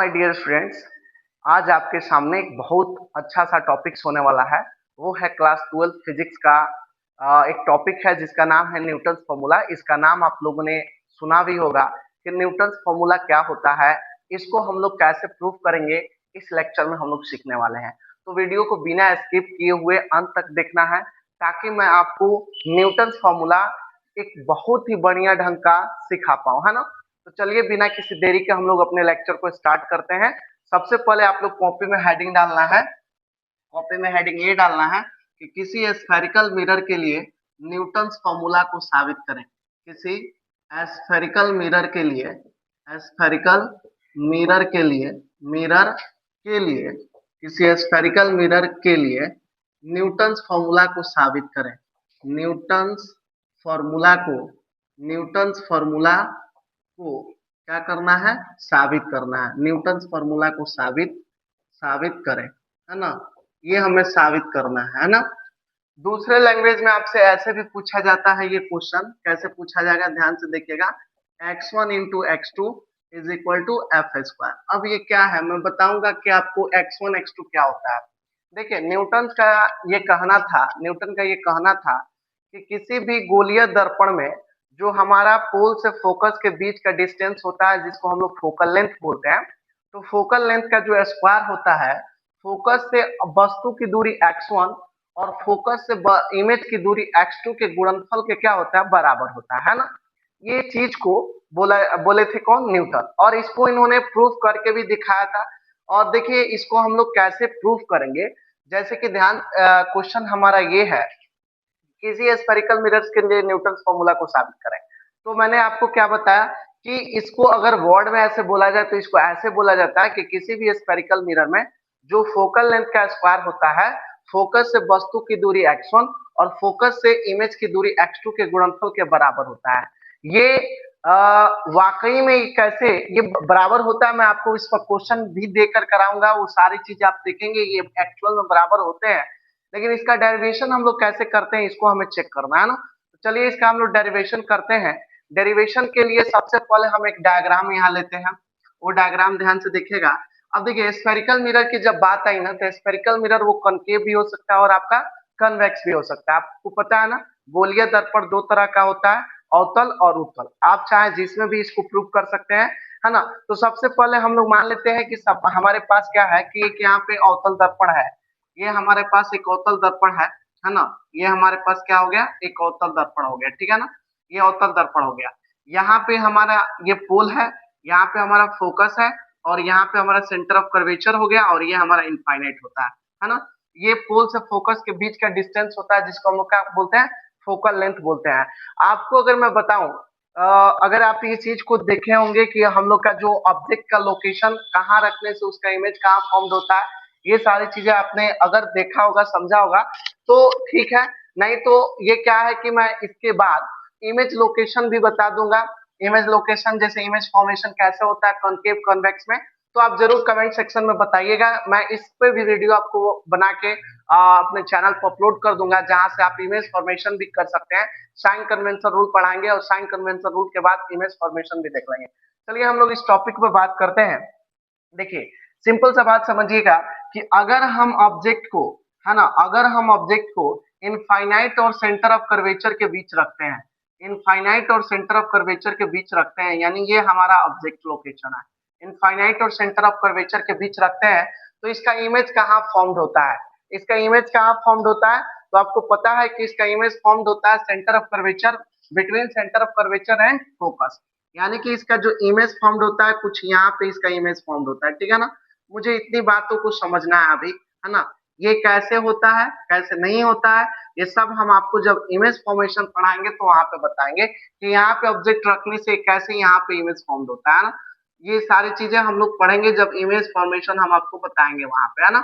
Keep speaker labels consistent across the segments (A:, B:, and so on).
A: My dear friends, आज आपके सामने एक बहुत अच्छा सा टॉपिक्स होने वाला है। वो है क्लास 12 फिजिक्स का एक टॉपिक है जिसका नाम है न्यूटन्स फॉर्मूला। इसका नाम आप लोगों ने सुना भी होगा कि न्यूटन्स फॉर्मूला क्या होता है। इसको हम लोग कैसे प्रूव करेंगे, इस लेक्चर में हम लोग सीखने वाले हैं। तो वीडियो को बिना स्किप किए हुए अंत तक देखना है, ताकि मैं आपको न्यूटन्स फॉर्मूला एक बहुत ही बढ़िया ढंग का सिखा पाऊँ, है ना। तो चलिए बिना किसी देरी के हम लोग अपने लेक्चर को स्टार्ट करते हैं। सबसे पहले आप लोग कॉपी में हेडिंग डालना है। कॉपी में हेडिंग ये डालना है कि किसी स्फेरिकल मिरर के लिए न्यूटन्स फॉर्मूला को साबित करें। किसी स्फेरिकल मिरर के लिए स्फेरिकल मिरर के लिए किसी स्फेरिकल मिरर के लिए न्यूटन्स फॉर्मूला को साबित करें। न्यूटन्स फॉर्मूला को न्यूटन्स फॉर्मूला को क्या करना है, साबित करना है। न्यूटन्स फॉर्मूला को साबित साबित करें, है ना। ये हमें साबित करना है ना। दूसरे लैंग्वेज में आपसे ऐसे भी पूछा जाता है। ये क्वेश्चन कैसे पूछा जाएगा, ध्यान से देखिएगा। x1 into x2 is equal to f square. अब ये क्या है, मैं बताऊंगा कि आपको x1 x2 क्या होता है। देखिए, न्यूटन का ये कहना था कि किसी भी गोलीय दर्पण में जो हमारा पोल से फोकस के बीच का डिस्टेंस होता है, जिसको हम लोग फोकल लेंथ बोलते हैं, तो फोकल लेंथ का जो स्क्वायर होता है, फोकस से वस्तु की दूरी x1 और फोकस से इमेज की दूरी x2 के गुणनफल के क्या होता है, बराबर होता है ना। ये चीज को बोले थे कौन, न्यूटन। और इसको इन्होंने प्रूफ करके भी दिखाया था। और देखिए इसको हम लोग कैसे प्रूफ करेंगे। जैसे कि ध्यान, क्वेश्चन हमारा ये है, किसी स्फेरिकल मिरर्स के लिए न्यूटन्स फॉर्मूला को साबित करें। तो मैंने आपको क्या बताया कि इसको अगर वर्ड में ऐसे बोला जाए तो इसको ऐसे बोला जाता है कि किसी भी स्फेरिकल मिरर में जो फोकल लेंथ का स्क्वायर होता है, फोकस से वस्तु की दूरी x1 और फोकस से इमेज की दूरी x2 के गुणनफल के बराबर होता है। ये वाकई में कैसे ये बराबर होता है, मैं आपको इस पर क्वेश्चन भी देकर कराऊंगा। वो सारी चीज आप देखेंगे, ये एक्चुअल में बराबर होते हैं। लेकिन इसका डेरिवेशन हम लोग कैसे करते हैं, इसको हमें चेक करना है ना। तो चलिए इसका हम लोग डेरिवेशन करते हैं। डेरिवेशन के लिए सबसे पहले हम एक डायग्राम यहाँ लेते हैं। वो डायग्राम ध्यान से देखिएगा। अब देखिए, स्फेरिकल मिरर की जब बात आई ना, तो स्फेरिकल मिरर वो कॉनकेव भी हो सकता है और आपका कन्वेक्स भी हो सकता है। आपको पता है ना, गोलीय दर्पण दो तरह का होता है, अवतल और उत्तल। आप चाहे जिसमें भी इसको प्रूव कर सकते हैं, है ना। तो सबसे पहले हम लोग मान लेते हैं कि सब हमारे पास क्या है कि एक यहाँ पे अवतल दर्पण है। ये हमारे पास एक अवतल दर्पण है ना। ये हमारे पास क्या हो गया, एक अवतल दर्पण हो गया, ठीक है ना। ये अवतल दर्पण हो गया। यहाँ पे हमारा ये पोल है, यहाँ पे हमारा फोकस है, और यहाँ पे हमारा सेंटर ऑफ कर्वेचर हो गया, और ये हमारा इनफाइनाइट होता है ना। ये पोल से फोकस के बीच का डिस्टेंस होता है, जिसको हम लोग क्या बोलते हैं, फोकल लेंथ बोलते हैं। आपको अगर मैं बताऊं, अगर आप ये चीज को देखे होंगे कि हम लोग का जो ऑब्जेक्ट का लोकेशन कहाँ रखने से उसका इमेज कहाँ फॉर्म होता है, ये सारी चीजें आपने अगर देखा होगा, समझा होगा तो ठीक है। नहीं तो ये क्या है कि मैं इसके बाद इमेज लोकेशन भी बता दूंगा। इमेज लोकेशन जैसे इमेज फॉर्मेशन कैसे होता है कॉनकेव कॉन्वेक्स में, तो आप जरूर कमेंट सेक्शन में बताइएगा। मैं इस पे भी वीडियो आपको बना के अपने चैनल पर अपलोड कर दूंगा, जहां से आप इमेज फॉर्मेशन भी कर सकते हैं। साइन कन्वेंशन रूल पढ़ाएंगे और साइन कन्वेंशन रूल के बाद इमेज फॉर्मेशन भी देख लेंगे। चलिए हम लोग इस टॉपिक पे बात करते हैं। देखिए, सिंपल सा बात समझिएगा कि अगर हम ऑब्जेक्ट को, है ना, अगर हम ऑब्जेक्ट को इनफाइनाइट और सेंटर ऑफ कर्वेचर के बीच रखते हैं, इनफाइनाइट और सेंटर ऑफ कर्वेचर के बीच रखते हैं, यानी ये हमारा ऑब्जेक्ट लोकेशन है। इनफाइनाइट और सेंटर ऑफ कर्वेचर के बीच रखते हैं, तो इसका इमेज कहाँ फॉर्म्ड होता है, इसका इमेज कहाँ फॉर्म्ड होता है। तो आपको पता है कि इसका इमेज फॉर्म्ड होता है centre of curvature, between centre of curvature and focus. यानी कि इसका जो इमेज फॉर्म्ड होता है, कुछ यहाँ पे इसका इमेज फॉर्म्ड होता है, ठीक है ना। मुझे इतनी बातों को समझना है अभी, है ना। ये कैसे होता है, कैसे नहीं होता है, ये सब हम आपको जब इमेज फॉर्मेशन पढ़ाएंगे तो वहां पे बताएंगे कि यहाँ पे ऑब्जेक्ट रखने से कैसे यहाँ पे इमेज फॉर्म्ड होता है ना। ये सारी चीजें हम लोग पढ़ेंगे जब इमेज फॉर्मेशन हम आपको बताएंगे वहां पे, है ना।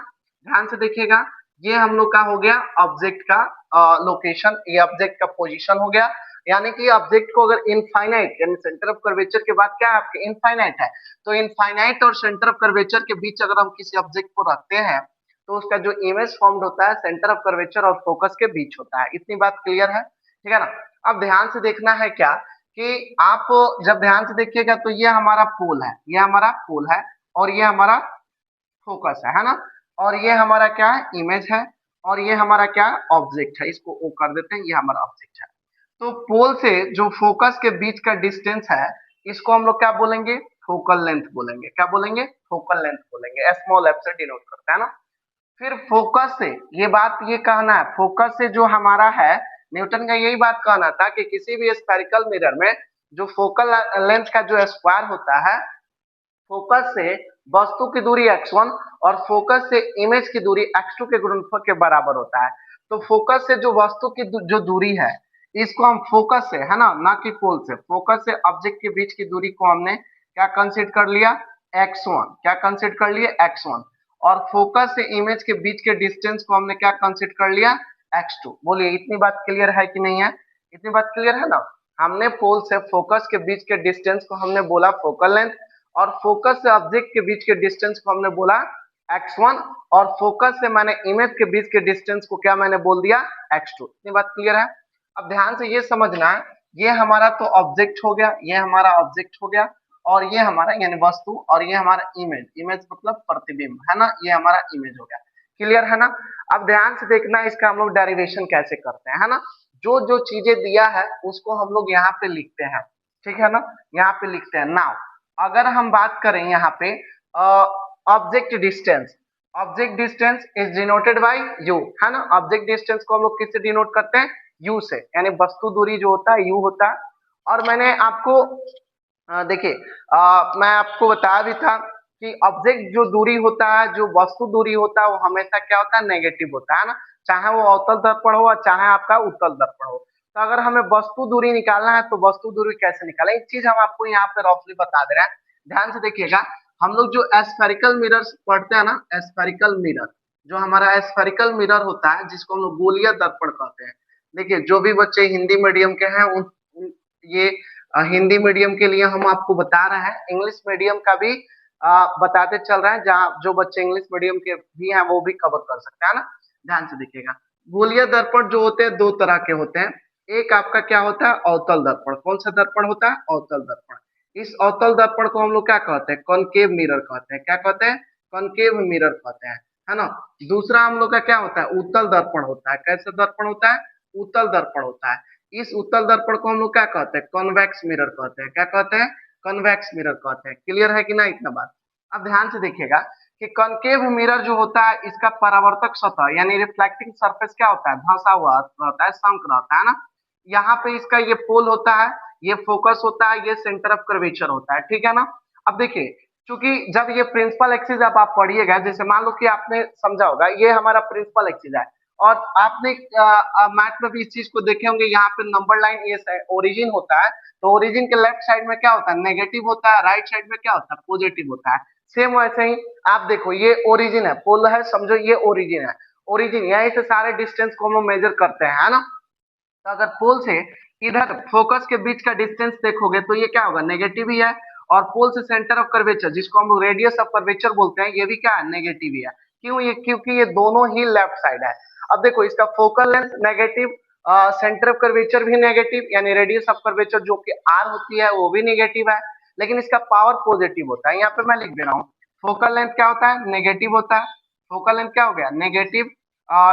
A: ध्यान से देखिएगा, ये हम लोग का हो गया ऑब्जेक्ट का लोकेशन, ये ऑब्जेक्ट का पोजीशन हो गया। यानी कि ऑब्जेक्ट को अगर इनफाइनाइट, यानी सेंटर ऑफ कर्वेचर के बाद क्या है आपके, इनफाइनाइट है, तो इनफाइनाइट और सेंटर ऑफ कर्वेचर के बीच अगर हम किसी ऑब्जेक्ट को रखते हैं, तो उसका जो इमेज फॉर्म्ड होता है सेंटर ऑफ कर्वेचर और फोकस के बीच होता है। इतनी बात क्लियर है, ठीक है ना। अब ध्यान से देखना है क्या कि आप जब ध्यान से देखिएगा तो ये हमारा पोल है, ये हमारा पोल है, और ये हमारा फोकस है ना। और ये हमारा क्या है, इमेज है। और ये हमारा क्या है, ऑब्जेक्ट है। इसको ओ कर देते हैं, ये हमारा ऑब्जेक्ट है। तो पोल से जो फोकस के बीच का डिस्टेंस है, इसको हम लोग क्या बोलेंगे, फोकल लेंथ बोलेंगे। क्या बोलेंगे, फोकल लेंथ बोलेंगे। स्मॉल एफ से डिनोट करते हैं ना। फिर फोकस से, ये बात ये कहना है, फोकस से जो हमारा है, न्यूटन का यही बात कहना था कि किसी भी स्फेरिकल मिरर में जो फोकल लेंथ का जो स्क्वायर होता है, फोकस से वस्तु की दूरी x1 और फोकस से इमेज की दूरी x2 के गुणनफल के बराबर होता है। तो फोकस से जो वस्तु की जो दूरी है, इसको हम फोकस से, है ना कि पोल से, फोकस से ऑब्जेक्ट के बीच की दूरी को हमने क्या कंसीडर कर लिया, x1। क्या कंसीडर कर लिए, x1। और फोकस से इमेज के बीच के डिस्टेंस को हमने क्या कंसीडर कर लिया, x2। बोलिए इतनी बात क्लियर है कि नहीं है, इतनी बात क्लियर है ना। हमने पोल से फोकस के बीच के डिस्टेंस को हमने बोला फोकल लेंथ, और फोकस से ऑब्जेक्ट के बीच के डिस्टेंस को हमने बोला x1, और फोकस से मैंने इमेज के बीच के डिस्टेंस को क्या मैंने बोल दिया, x2। इतनी बात क्लियर है। अब ध्यान से ये समझना है, ये हमारा तो ऑब्जेक्ट हो गया, ये हमारा ऑब्जेक्ट हो गया, और ये हमारा यानी वस्तु, और ये हमारा इमेज, इमेज मतलब प्रतिबिंब, है ना, ये हमारा इमेज हो गया। क्लियर है ना। अब ध्यान से देखना, इसका हम लोग डेरिवेशन कैसे करते हैं, है ना। जो जो चीजें दिया है उसको हम लोग यहाँ पे लिखते हैं, ठीक है ना, यहाँ पे लिखते हैं। नाउ अगर हम बात करें यहाँ पे object distance, object distance is denoted by you, है ना। ऑब्जेक्ट डिस्टेंस को हम लोग किससे डिनोट करते हैं, यू से, यानी वस्तु दूरी जो होता है यू होता है। और मैंने आपको देखिए मैं आपको बताया भी था कि ऑब्जेक्ट जो दूरी होता है, जो वस्तु दूरी होता है, वो हमेशा क्या होता है, नेगेटिव होता है ना। चाहे वो अवतल दर्पण हो और चाहे आपका उत्तल दर्पण हो। तो अगर हमें वस्तु दूरी निकालना है तो वस्तु दूरी कैसे निकालें, एक चीज हम आपको यहाँ पे रफली बता दे रहे हैं, ध्यान से देखिएगा। हम लोग जो एस्फेरिकल मिरर पढ़ते हैं ना, एस्फेरिकल मिरर, जो हमारा एस्फेरिकल मिरर होता है जिसको हम लोग गोलीय दर्पण कहते हैं। देखिए जो भी बच्चे हिंदी मीडियम के हैं ये हिंदी मीडियम के लिए हम आपको बता रहे हैं, इंग्लिश मीडियम का भी बताते चल रहे हैं, जहाँ जो बच्चे इंग्लिश मीडियम के भी हैं वो भी कवर कर सकते हैं ना। ध्यान से देखिएगा, गोलीय दर्पण जो होते हैं दो तरह के होते हैं। एक आपका क्या होता है, अवतल दर्पण। कौन सा दर्पण होता है, अवतल दर्पण। इस अवतल दर्पण को हम लोग क्या कहते हैं, कॉनकेव मिरर कहते हैं। क्या कहते हैं, कॉनकेव मिरर कहते हैं, है ना। दूसरा हम लोग का क्या होता है, उत्तल दर्पण होता है। कैसा दर्पण होता है, उत्तल दर्पण होता है। इस उत्तल दर्पण को हम लोग क्या कहते हैं, कॉन्वेक्स मिरर कहते हैं। क्या कहते हैं, कॉन्वेक्स मिरर कहते हैं। क्लियर है कि ना इतना बात। अब ध्यान से देखिएगा कि कॉनकेव मिरर जो होता है, इसका परावर्तक सतह यानी रिफ्लेक्टिंग सरफेस क्या होता है, धंसा हुआ रहता है, संक रहता है ना। यहाँ पे इसका ये पोल होता है, ये फोकस होता है, ये सेंटर ऑफ कर्वेचर होता है, ठीक है ना। अब देखिए, क्योंकि जब ये प्रिंसिपल एक्सिस अब आप पढ़िएगा, जैसे मान लो कि आपने समझा होगा ये हमारा प्रिंसिपल एक्सिस है, और आपने मैथ में भी इस चीज को देखे होंगे, यहाँ पे नंबर लाइन ये ओरिजिन होता है, तो ओरिजिन के लेफ्ट साइड में क्या होता है, नेगेटिव होता है, राइट साइड में क्या होता है, पॉजिटिव होता है। सेम वैसे ही आप देखो, ये ओरिजिन है, पोल है, समझो ये ओरिजिन है। ओरिजिन यहीं से सारे डिस्टेंस को हम मेजर करते हैं, है ना। तो अगर पोल से इधर फोकस के बीच का डिस्टेंस देखोगे तो ये क्या होगा, नेगेटिव ही है। और पोल से सेंटर ऑफ कर्वेचर, जिसको हम रेडियस ऑफ कर्वेचर बोलते हैं, ये भी क्या है, नेगेटिव ही है। क्यों, ये क्योंकि ये दोनों ही लेफ्ट साइड है। अब देखो इसका focal length negative, centre of curvature भी नेगेटिव, यानी रेडियस ऑफ कर्वेचर जो कि आर होती है वो भी नेगेटिव है, लेकिन इसका पावर पॉजिटिव होता है। यहाँ पे मैं लिख दे रहा हूँ, फोकल लेंथ क्या होता है, नेगेटिव होता है। फोकल लेंथ क्या हो गया, नेगेटिव।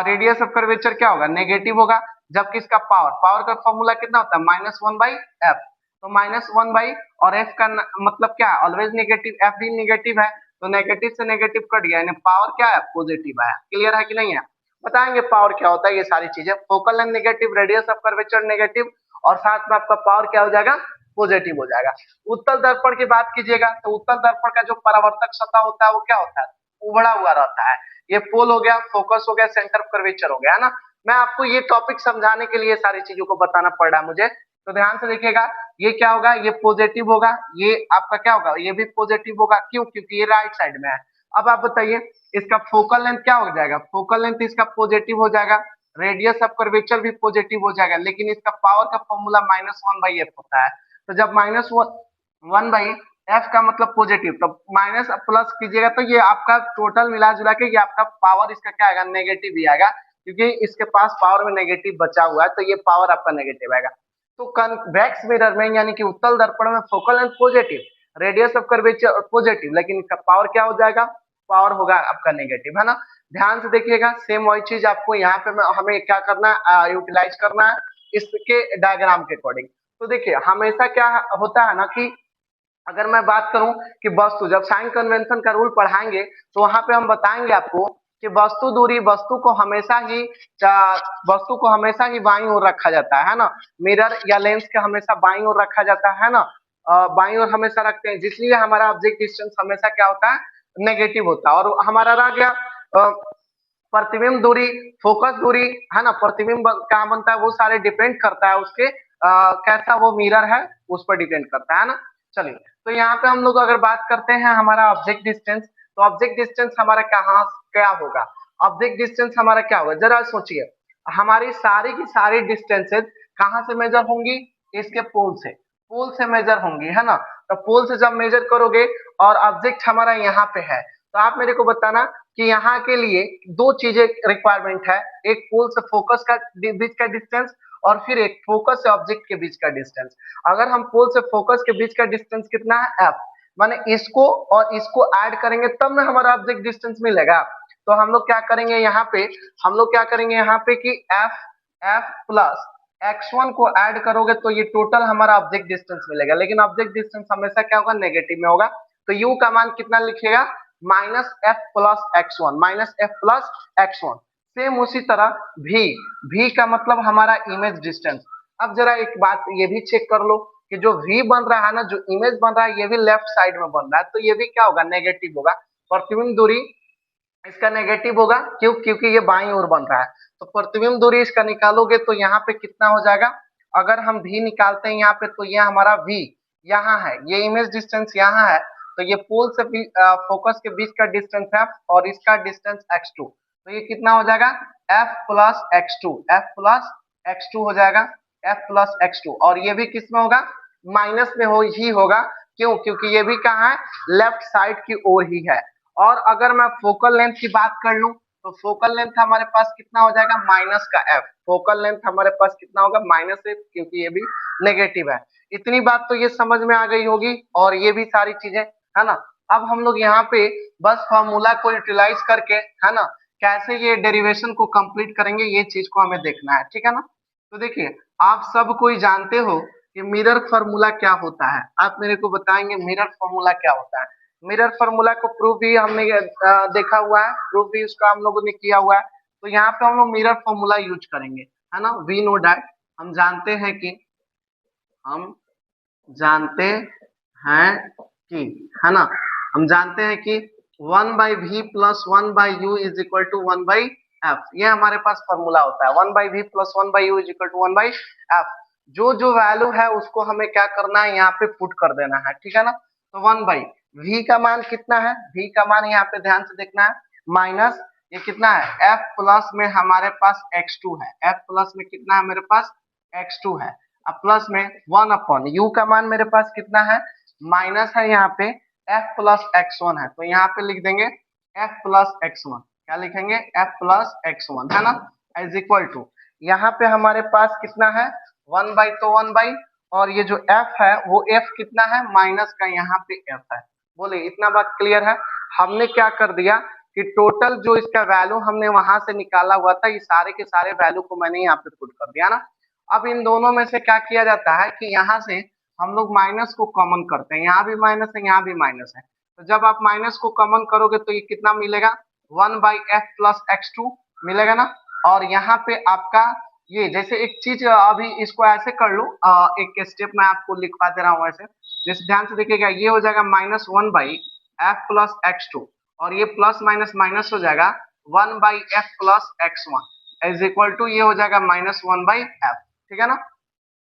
A: रेडियस ऑफ कर्वेचर क्या होगा, नेगेटिव होगा। जबकि इसका पावर, पावर का फॉर्मूला कितना होता है, -1/f। तो -1 और f का मतलब क्या है, ऑलवेज नेगेटिव, f भी नेगेटिव है, तो नेगेटिव से नेगेटिव कट गया, यानी पावर क्या है, पॉजिटिव है। क्लियर है कि नहीं है, बताएंगे पावर क्या होता है, ये सारी चीजें। Focal length negative, radius of curvature negative, और साथ में आपका पावर क्या हो जाएगा, पॉजिटिव हो जाएगा। उत्तल दर्पण की बात कीजिएगा तो उत्तल दर्पण का जो परावर्तक सतह होता है वो क्या होता है, उबड़ा हुआ रहता है। ये पोल हो गया, फोकस हो गया, सेंटर ऑफ कर्वेचर हो गया, है ना। मैं आपको ये टॉपिक समझाने के लिए सारी चीजों को बताना पड़ रहा है मुझे, तो ध्यान से देखिएगा। ये क्या होगा, ये पॉजिटिव होगा, ये आपका क्या होगा, ये भी पॉजिटिव होगा। क्यों, क्योंकि ये राइट साइड में है। अब आप बताइए इसका फोकल लेंथ क्या हो जाएगा, फोकल लेंथ इसका पॉजिटिव हो जाएगा, रेडियस ऑफ कर्वेचर भी पॉजिटिव हो जाएगा, लेकिन इसका पावर का फॉर्मूला -1/f होता है। तो जब -1/f का मतलब पॉजिटिव, तो माइनस प्लस कीजिएगा तो ये आपका टोटल मिला जुला के ये आपका पावर इसका क्या आएगा, नेगेटिव ही आएगा, क्योंकि इसके पास पावर में नेगेटिव बचा हुआ है, तो ये पावर आपका नेगेटिव आएगा। तो कन्वेक्स मिरर में यानी कि उत्तल दर्पण में focal length positive, radius of curvature positive, लेकिन इसका पावर क्या हो जाएगा, पावर होगा आपका नेगेटिव, है ना। ध्यान से देखिएगा, सेम वही चीज आपको यहाँ पे हमें क्या करना है, यूटिलाइज करना है इसके डायग्राम के अकॉर्डिंग। तो देखिए हमेशा क्या होता है ना कि अगर मैं बात करूं कि वस्तु, जब साइन कन्वेंशन का रूल पढ़ाएंगे तो वहां पे हम बताएंगे आपको कि वस्तु दूरी, वस्तु को हमेशा ही बाईं ओर रखा जाता है ना। मिरर या लेंस के हमेशा बाईं ओर रखा जाता है ना, बाईं ओर हमेशा रखते हैं, जिसलिए हमारा ऑब्जेक्ट डिस्टेंस हमेशा क्या होता है, नेगेटिव होता है। और हमारा रह गया प्रतिबिंब दूरी, फोकस दूरी, है ना। प्रतिबिंब कहाँ बनता है, वो सारे डिपेंड करता है उसके कैसा वो मिरर है, उस पर डिपेंड करता है ना। चलिए, तो यहाँ पे हम लोग अगर बात करते हैं हमारा ऑब्जेक्ट डिस्टेंस, तो ऑब्जेक्ट डिस्टेंस हमारा कहाँ क्या होगा, ऑब्जेक्ट डिस्टेंस हमारा क्या होगा, जरा सोचिए। हमारी सारी की सारी डिस्टेंसेज कहाँ से मेजर होंगी, इसके पोल से मेजर होंगी, है ना। तो पोल से जब मेजर करोगे और ऑब्जेक्ट हमारा यहाँ पे है, तो आप मेरे को बताना कि यहाँ के लिए दो चीजें रिक्वायरमेंट है, एक पोल से फोकस का बीच का डिस्टेंस और फिर एक फोकस से ऑब्जेक्ट के बीच का डिस्टेंस। अगर हम पोल से फोकस के बीच का डिस्टेंस कितना है, एफ, माने इसको और इसको ऐड करेंगे तब ना हमारा ऑब्जेक्ट डिस्टेंस मिलेगा। तो हम लोग क्या करेंगे यहाँ पे, कि एफ एफ प्लस x1 को ऐड करोगे तो ये टोटल हमारा ऑब्जेक्ट डिस्टेंस मिलेगा, लेकिन ऑब्जेक्ट डिस्टेंस हमेशा क्या होगा, नेगेटिव में होगा। तो u का मान कितना लिखिएगा, minus F plus x one, same उसी तरह v का मतलब हमारा इमेज डिस्टेंस। अब जरा एक बात ये भी चेक कर लो कि जो v बन रहा है ना, जो इमेज बन रहा है, ये भी लेफ्ट साइड में बन रहा है, तो ये भी क्या होगा, नेगेटिव होगा। प्रतिबिंब दूरी इसका नेगेटिव होगा, क्योंकि ये बाईं ओर बन रहा है। तो प्रतिबिंब दूरी इसका निकालोगे तो यहाँ पे कितना हो जाएगा, अगर हम v निकालते हैं यहाँ पे, तो ये हमारा v यहाँ है, ये इमेज डिस्टेंस यहाँ है, तो ये पोल से फोकस के बीच का डिस्टेंस है और इसका डिस्टेंस x2, तो ये कितना हो जाएगा, f प्लस एक्स टू हो जाएगा, और ये भी किस में होगा, माइनस में ही होगा। क्यों, क्योंकि ये भी कहाँ है, लेफ्ट साइड की ओर ही है। और अगर मैं फोकल लेंथ की बात कर लूं, तो फोकल लेंथ हमारे पास कितना हो जाएगा, माइनस का एफ, फोकल लेंथ हमारे पास कितना होगा, माइनस एफ, क्योंकि ये भी नेगेटिव है। इतनी बात तो ये समझ में आ गई होगी, और ये भी सारी चीजें, है ना। अब हम लोग यहाँ पे बस फॉर्मूला को यूटिलाइज करके, है ना, कैसे ये डेरिवेशन को कंप्लीट करेंगे, ये चीज को हमें देखना है, ठीक है ना। तो देखिए, आप सब कोई जानते हो कि मिरर फॉर्मूला क्या होता है, आप मेरे को बताएंगे मिरर फॉर्मूला क्या होता है। मिरर फॉर्मूला को प्रूफ भी हमने देखा हुआ है, प्रूफ भी उसका हम लोगों ने किया हुआ है। तो यहाँ पे हम लोग मिरर फॉर्मूला यूज करेंगे, है ना। वी नो डैट, हम जानते हैं कि हम जानते हैं कि है ना, हम जानते हैं कि 1/v plus 1/u is equal to 1/f, ये हमारे पास फॉर्मूला होता है। 1/v plus 1/u is equal to 1/f। जो जो वैल्यू है उसको हमें क्या करना है, यहाँ पे पुट कर देना है, ठीक है ना। तो 1/v का मान कितना है, v का मान यहाँ पे ध्यान से देखना है, माइनस ये कितना है, f प्लस में हमारे पास x2 है, f प्लस में कितना है मेरे पास, x2 है, अब प्लस में 1/, u का मान मेरे पास कितना है, माइनस है यहाँ पे, f प्लस x1 है, तो यहाँ पे लिख देंगे f प्लस x1, क्या लिखेंगे, f प्लस x1, है ना, इज इक्वल टू, यहाँ पे हमारे पास कितना है, 1/, तो 1/, और ये जो f है वो f कितना है, माइनस का यहाँ पे f है। बोले इतना बात क्लियर है। हमने क्या कर दिया कि टोटल जो इसका वैल्यू हमने वहां से निकाला हुआ था, ये सारे के सारे वैल्यू को मैंने यहाँ पे पुट कर दिया ना। अब इन दोनों में से क्या किया जाता है कि यहाँ से हम लोग माइनस को कॉमन करते हैं, यहाँ भी माइनस है, यहाँ भी माइनस है, तो जब आप माइनस को कॉमन करोगे तो ये कितना मिलेगा, 1/f प्लस x2 मिलेगा ना। और यहाँ पे आपका ये, जैसे एक चीज अभी इसको ऐसे कर लो, एक स्टेप मैं आपको लिखवा दे रहा हूँ ऐसे, जैसे ध्यान से देखिएगा, ये हो जाएगा -1/f प्लस x2, और ये प्लस माइनस माइनस हो जाएगा 1/f plus x1 is equal to, ये हो जाएगा -1/f, ठीक है ना।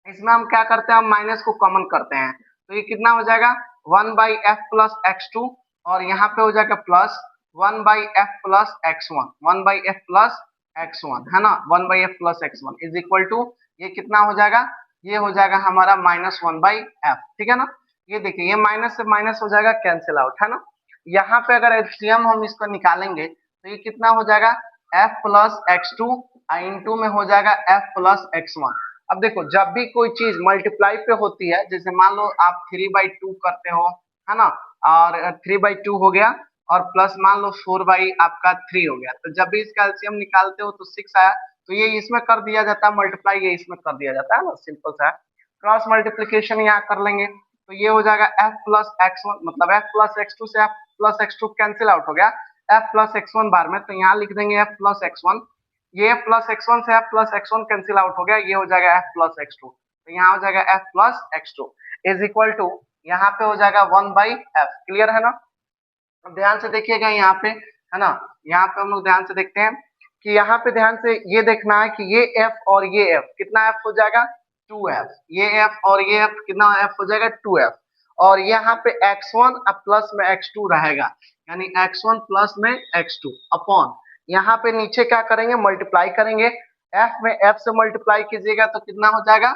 A: इसमें हम क्या करते हैं, हम माइनस को कॉमन करते हैं, तो ये कितना हो जाएगा, 1/f प्लस x2, और यहाँ पे हो जाएगा plus 1/f plus x1, 1/f plus x1, है ना, 1/f plus x1 is equal to, ये कितना हो जाएगा, ये हो जाएगा हमारा -1/f, ठीक है ना। ये देखिए, ये माइनस से माइनस हो जाएगा, कैंसिल आउट, है ना। यहाँ पे अगर एलसीएम हम इसको निकालेंगे तो ये कितना हो जाएगा, f प्लस x2 इंटू में हो जाएगा f प्लस x1। अब देखो, जब भी कोई चीज मल्टीप्लाई पे होती है, जैसे मान लो आप 3/2 करते हो, है ना, और 3/2 हो गया, और प्लस मान लो 4 आपका 3 हो गया। तो जब भी इसका एलसीएम निकालते हो तो 6 आया, तो ये इसमें कर दिया जाता है मल्टीप्लाई, ये इसमें कर दिया जाता है ना, सिंपल सा है। क्रॉस मल्टीप्लीकेशन यहाँ कर लेंगे, तो ये हो जाएगा f प्लस x1, मतलब f प्लस x2 से f plus x2 cancel out हो गया, f प्लस x1 बार में, तो यहाँ लिख देंगे f प्लस x1, ये प्लस x1 से f plus x1 cancel out हो गया, ये हो जाएगा f प्लस x2, तो यहाँ हो जाएगा f plus x2 is equal to, यहाँ पे हो जाएगा 1/f। क्लियर है ना। अब ध्यान से देखिएगा यहाँ पे, है ना, यहाँ पे हम लोग ध्यान से देखते हैं कि यहाँ पे ध्यान से ये देखना है कि ये f और ये f कितना f हो जाएगा 2f, ये f और ये f कितना f हो जाएगा 2f, और यहाँ पे x1 अब प्लस में x2 रहेगा, यानी x1 प्लस में x2 अपॉन, यहाँ पे नीचे क्या करेंगे मल्टीप्लाई करेंगे, f में f से मल्टीप्लाई कीजिएगा तो कितना हो जाएगा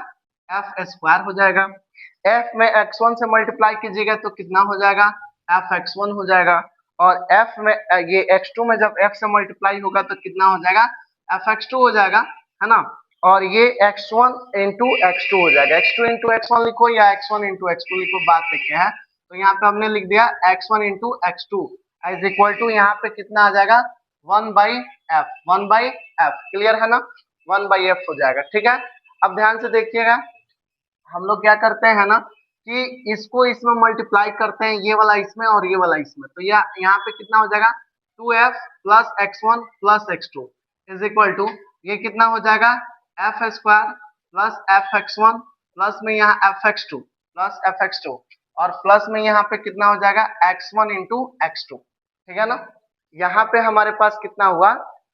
A: f स्क्वायर हो जाएगा, f में x1 से मल्टीप्लाई कीजिएगा तो कितना हो जाएगा f(x1) हो जाएगा, और f में ये x2 में जब f से मल्टीप्लाई होगा तो कितना हो जाएगा f(x2) हो जाएगा, है ना, और ये x1 इंटू x2 हो जाएगा, x2 इंटू x1 लिखो या x1 इंटू x2 लिखो, बात देखते हैं। तो यहाँ पे हमने लिख दिया x1 into x2 is equal to, यहाँ पे कितना आ जाएगा 1/f, 1/f। क्लियर है ना, 1/f हो जाएगा। ठीक है, अब ध्यान से देखिएगा, हम लोग क्या करते हैं ना कि इसको इसमें मल्टीप्लाई करते हैं, ये वाला इसमें और ये वाला इसमें, तो यहाँ पे कितना हो जाएगा 2f plus x1 plus x2 is equal to, ये कितना हो जाएगा f square plus f(x1) plus में यहाँ f(x2) प्लस f(x2), और प्लस में यहाँ पे कितना हो जाएगा x1 इंटू x2। ठीक है ना, यहाँ पे हमारे पास कितना हुआ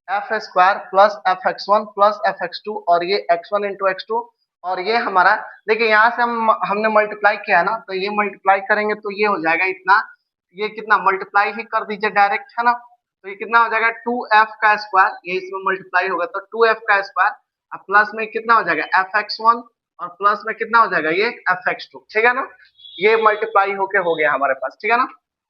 A: f square plus f(x1) plus f(x2), और ये x1 इंटू x2, और ये हमारा, देखिए यहाँ से हमने मल्टीप्लाई किया है ना, तो ये मल्टीप्लाई करेंगे तो ये हो जाएगा इतना, ये कितना मल्टीप्लाई ही कर दीजिए डायरेक्ट, है ना, तो ये कितना हो जाएगा 2f का स्क्वायर, ये इसमें मल्टीप्लाई होगा तो 2f का स्क्वायर, अब प्लस में कितना हो जाएगा f(x1), और प्लस में कितना हो जाएगा ये f(x2). ठीक है ना, ये मल्टीप्लाई होके हो गया हमारे पास। ठीक है ना,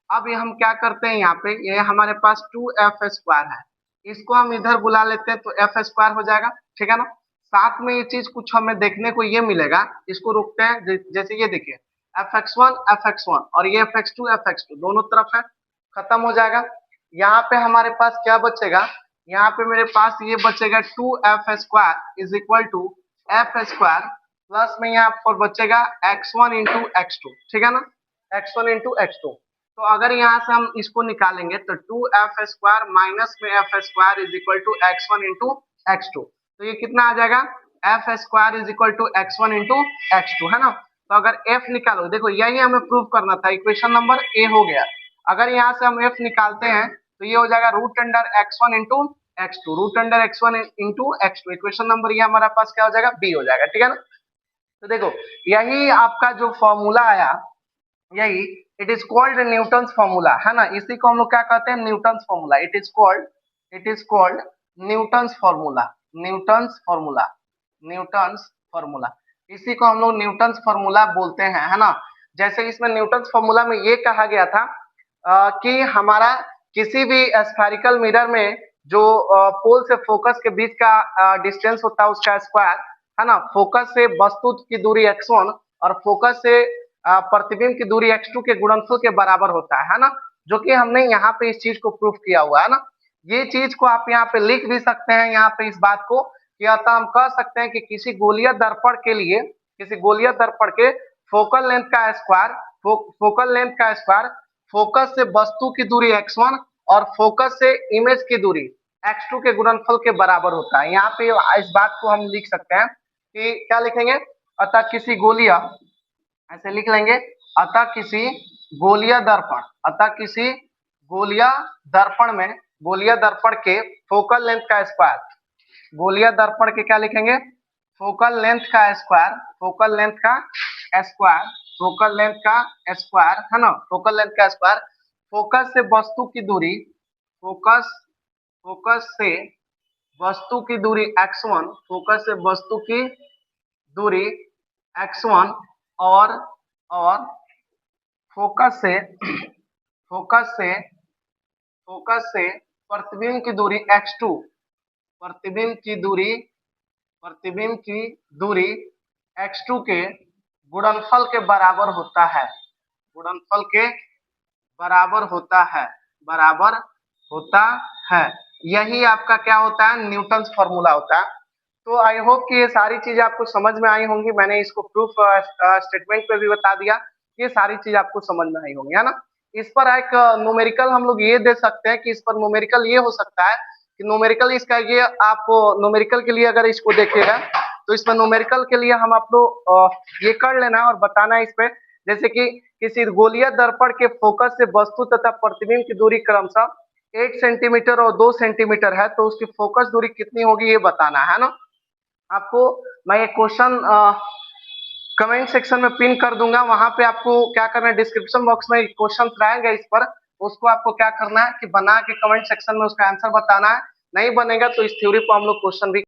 A: अब ये हम क्या करते हैं, यहाँ पे ये हमारे पास 2f स्क्वायर है, इसको हम इधर बुला लेते हैं तो f स्क्वायर हो जाएगा। ठीक है ना, साथ में ये चीज कुछ हमें देखने को ये मिलेगा, इसको रोकते हैं, जैसे ये देखिए f(x1) और ये f(x2) दोनों तरफ है, खत्म हो जाएगा। यहाँ पे हमारे पास क्या बचेगा, यहाँ पे मेरे पास ये बचेगा 2f square is equal to f square plus में यहाँ पर बचेगा x1 इंटू x2। ठीक है ना, x1 इंटू x2, तो अगर यहाँ से हम इसको निकालेंगे तो 2f स्क्वायर माइनस में f square is equal to x1 into x2, तो ये कितना आ जाएगा f square is equal to x1 into x2, है ना। तो अगर f निकालो, देखो यही हमें प्रूव करना था, इक्वेशन नंबर ए हो गया। अगर यहाँ से हम f निकालते हैं तो ये हो जाएगा root under x1 into x2, root under x1 into x2, equation number ये हमारा पास क्या हो जाएगा बी हो जाएगा। ठीक है ना, तो देखो यही आपका जो फॉर्मूला आया, यही it is called Newton's formula, है ना, इसी को हम लोग क्या कहते हैं Newton's formula, it is called Newton's formula, Newton's formula, Newton's formula, इसी को हम लोग न्यूटन्स फॉर्मूला बोलते हैं, है ना। जैसे इसमें न्यूटन्स फॉर्मूला में ये कहा गया था कि हमारा किसी भी स्फेरिकल मिरर में जो पोल से फोकस के बीच का डिस्टेंस होता है उसका स्क्वायर, है ना, फोकस से वस्तु की दूरी x1 और फोकस से प्रतिबिंब की दूरी x2 के गुणनफल के बराबर होता है ना, जो कि हमने यहाँ पे इस चीज को प्रूफ किया हुआ है ना। ये चीज को आप यहाँ पे लिख भी सकते हैं, यहाँ पे इस बात को कि अतः हम कह सकते हैं कि किसी गोलीय दर्पण के लिए, किसी गोलीय दर्पण के फोकल लेंथ का स्क्वायर, फोकल लेंथ का स्क्वायर फोकस से वस्तु की दूरी x1 और फोकस से इमेज की दूरी x2 के गुणनफल के बराबर होता है। यहाँ पे इस बात को हम लिख सकते हैं कि क्या लिखेंगे, अतः किसी गोलीय, ऐसे लिख लेंगे, अतः किसी गोलीय दर्पण, अतः किसी गोलीय दर्पण में, गोलीय दर्पण के फोकल लेंथ का स्क्वायर, गोलीय दर्पण के क्या लिखेंगे फोकल लेंथ का स्क्वायर, फोकल लेंथ का स्क्वायर, फोकल लेंथ का स्क्वायर, है ना, फोकल लेंथ का स्क्वायर फोकस से वस्तु की दूरी, फोकस से वस्तु की दूरी x1, फोकस से वस्तु की दूरी x1 और फोकस से प्रतिबिंब की दूरी x2, प्रतिबिंब की दूरी x2 के गुणनफल के बराबर होता है, गुणनफल के बराबर होता है, बराबर होता है। यही आपका क्या होता है, न्यूटन फॉर्मूला होता है। तो आई होप कि ये सारी चीजें आपको समझ में आई होंगी। मैंने इसको प्रूफ स्टेटमेंट पे भी बता दिया, ये सारी चीज आपको समझ में आई होंगी, है ना। इस पर एक न्यूमेरिकल हम लोग ये दे सकते हैं कि इस पर न्यूमेरिकल ये हो सकता है कि न्यूमेरिकल इसका ये आप न्यूमेरिकल के लिए अगर इसको देखिएगा तो इसमें न्यूमेरिकल के लिए हम आप लोग ये कर लेना और बताना इस पे, जैसे कि किसी गोलीय दर्पण के फोकस से वस्तु तथा प्रतिबिंब की दूरी क्रमशः 8 सेंटीमीटर और 2 सेंटीमीटर है, तो उसकी फोकस दूरी कितनी होगी ये बताना है ना। आपको मैं ये क्वेश्चन कमेंट सेक्शन में पिन कर दूंगा, वहां पे आपको क्या करना है, डिस्क्रिप्शन बॉक्स में क्वेश्चन आएगा इस पर, उसको आपको क्या करना है कि बना के कमेंट सेक्शन में उसका आंसर बताना है। नहीं बनेगा तो इस थ्योरी को हम लोग क्वेश्चन भी